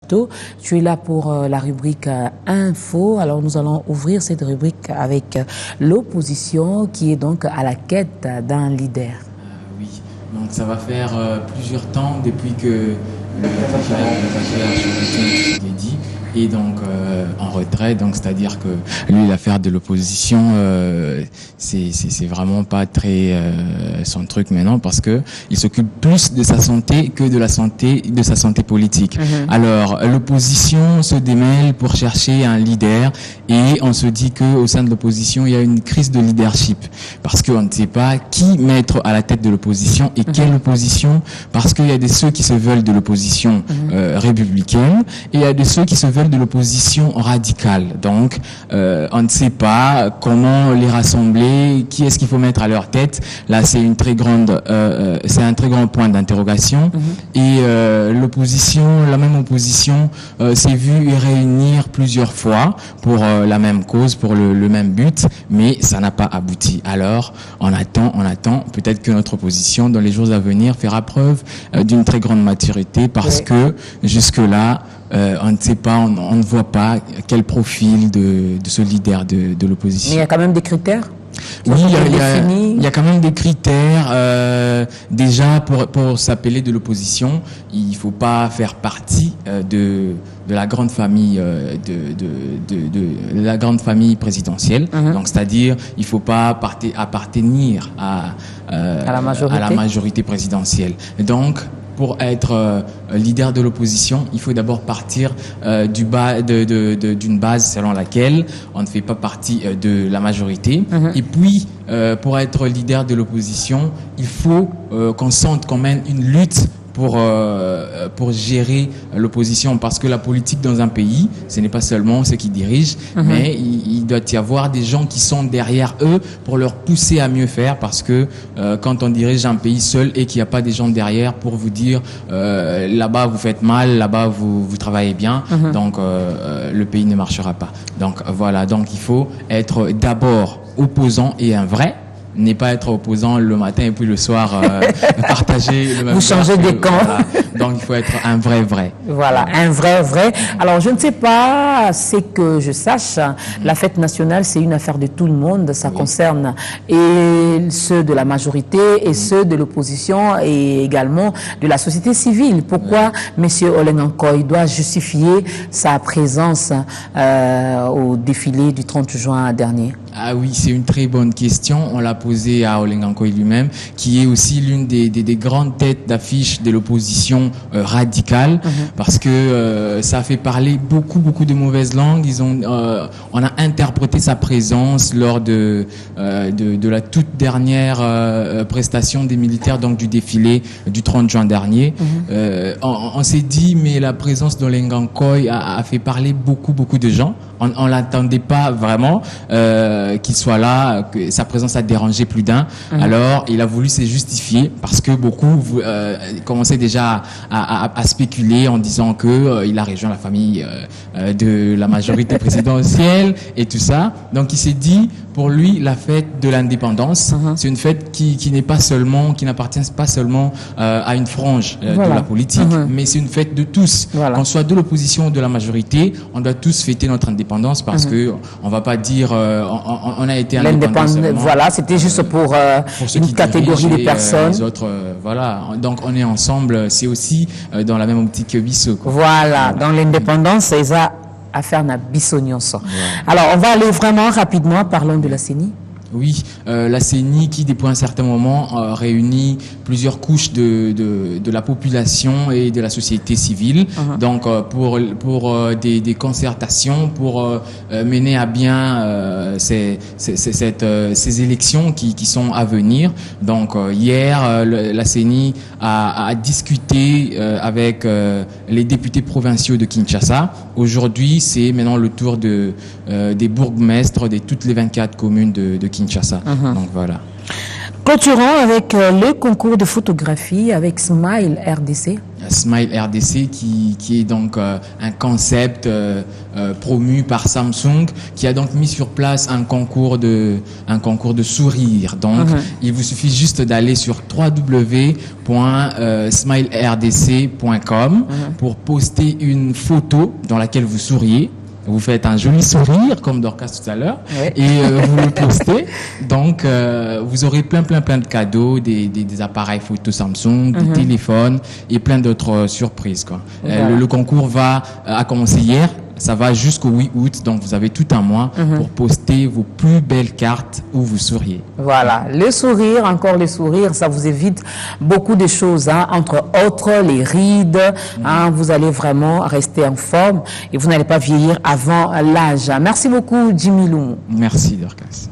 plateau. Tu es là pour la rubrique Info. Alors nous allons ouvrir cette rubrique avec l'opposition qui est donc à la quête d'un leader. Oui, donc ça va faire plusieurs temps depuis que le titulaire est donc en retrait, donc c'est-à-dire que lui l'affaire de l'opposition c'est vraiment pas très son truc maintenant, parce que il s'occupe plus de sa santé que de sa santé politique. Alors l'opposition se démêle pour chercher un leader et on se dit que au sein de l'opposition il y a une crise de leadership parce qu'on ne sait pas qui mettre à la tête de l'opposition et quelle opposition, parce qu'il y a des ceux qui se veulent de l'opposition républicaine et il y a des ceux qui se veulent de l'opposition radicale. Donc, on ne sait pas comment les rassembler, qui est-ce qu'il faut mettre à leur tête. Là, c'est un très grand point d'interrogation. Et l'opposition, la même opposition, s'est vue réunir plusieurs fois pour la même cause, pour le même but, mais ça n'a pas abouti. Alors, on attend. Peut-être que notre opposition, dans les jours à venir, fera preuve d'une très grande maturité, parce que jusque-là, on ne sait pas, on ne voit pas quel profil de ce leader de l'opposition. Mais il y a quand même des critères. Oui, il y a quand même des critères. Déjà, pour s'appeler de l'opposition, il faut pas faire partie de la grande famille de la grande famille présidentielle. Donc, c'est-à-dire, il faut pas appartenir à la majorité présidentielle. Donc, pour être leader de l'opposition, il faut d'abord partir d'une base selon laquelle on ne fait pas partie de la majorité. Et puis, pour être leader de l'opposition, il faut qu'on sente qu'on mène une lutte pour gérer l'opposition, parce que la politique dans un pays, ce n'est pas seulement ceux qui dirigent, mais il doit y avoir des gens qui sont derrière eux pour leur pousser à mieux faire, parce que quand on dirige un pays seul et qu'il n'y a pas des gens derrière pour vous dire là-bas vous faites mal, là-bas vous travaillez bien, donc le pays ne marchera pas. Donc voilà, donc il faut être d'abord opposant et un vrai, n'est pas être opposant le matin et puis le soir partager le même. Vous changez des camps. Voilà. Donc il faut être un vrai. Voilà, un vrai. Alors je ne sais pas, c'est que je sache, la fête nationale c'est une affaire de tout le monde, ça concerne et ceux de la majorité et ceux de l'opposition et également de la société civile. Pourquoi Monsieur Olen Ankoy doit justifier sa présence au défilé du 30 juin dernier? Ah oui, c'est une très bonne question. On l'a posée à Olen Ankoy lui-même, qui est aussi l'une des grandes têtes d'affiche de l'opposition radicale, parce que ça a fait parler beaucoup de mauvaises langues. On a interprété sa présence lors de la toute dernière prestation des militaires, donc du défilé du 30 juin dernier. On s'est dit, mais la présence d'Olen Ankoy a fait parler beaucoup de gens. On l'attendait pas vraiment qu'il soit là, que sa présence a dérangé plus d'un. Alors il a voulu se justifier, parce que beaucoup commençaient déjà à spéculer en disant que il a rejoint la famille de la majorité présidentielle et tout ça. Donc il s'est dit, pour lui, la fête de l'indépendance, c'est une fête qui n'est pas seulement, qui n'appartient pas seulement à une frange de la politique, mais c'est une fête de tous. Qu'on soit de l'opposition ou de la majorité, on doit tous fêter notre indépendance, parce que on va pas dire on a été indépendant. Voilà, c'était juste pour une catégorie de personnes. Les autres, voilà. Donc on est ensemble. C'est aussi dans la même optique que Bissau. Voilà, dans l'indépendance, c'est ça. Affaire na Bissognon. Alors, on va aller vraiment rapidement, parlons de la CENI. Oui, la CENI qui, depuis un certain moment, réunit plusieurs couches de la population et de la société civile. Donc, pour des concertations, pour mener à bien ces élections qui sont à venir. Donc, hier, la CENI a discuté avec les députés provinciaux de Kinshasa. Aujourd'hui, c'est maintenant le tour des bourgmestres de toutes les 24 communes de Kinshasa. Donc voilà. Clôturons avec le concours de photographie avec Smile RDC. Smile RDC qui est donc un concept promu par Samsung, qui a donc mis sur place un concours de sourire. Donc il vous suffit juste d'aller sur www.smilerdc.com pour poster une photo dans laquelle vous souriez. Vous faites un joli sourire, comme Dorcas tout à l'heure, et vous le postez. Donc, vous aurez plein de cadeaux, des appareils photo Samsung, des téléphones et plein d'autres surprises, quoi. Le concours a commencé hier. Ça va jusqu'au 8 août, donc vous avez tout un mois pour poster vos plus belles cartes où vous souriez. Voilà, le sourire, encore le sourire, ça vous évite beaucoup de choses, hein, entre autres les rides, hein, vous allez vraiment rester en forme et vous n'allez pas vieillir avant l'âge. Merci beaucoup, Jimmy Lou. Merci, Dorcas.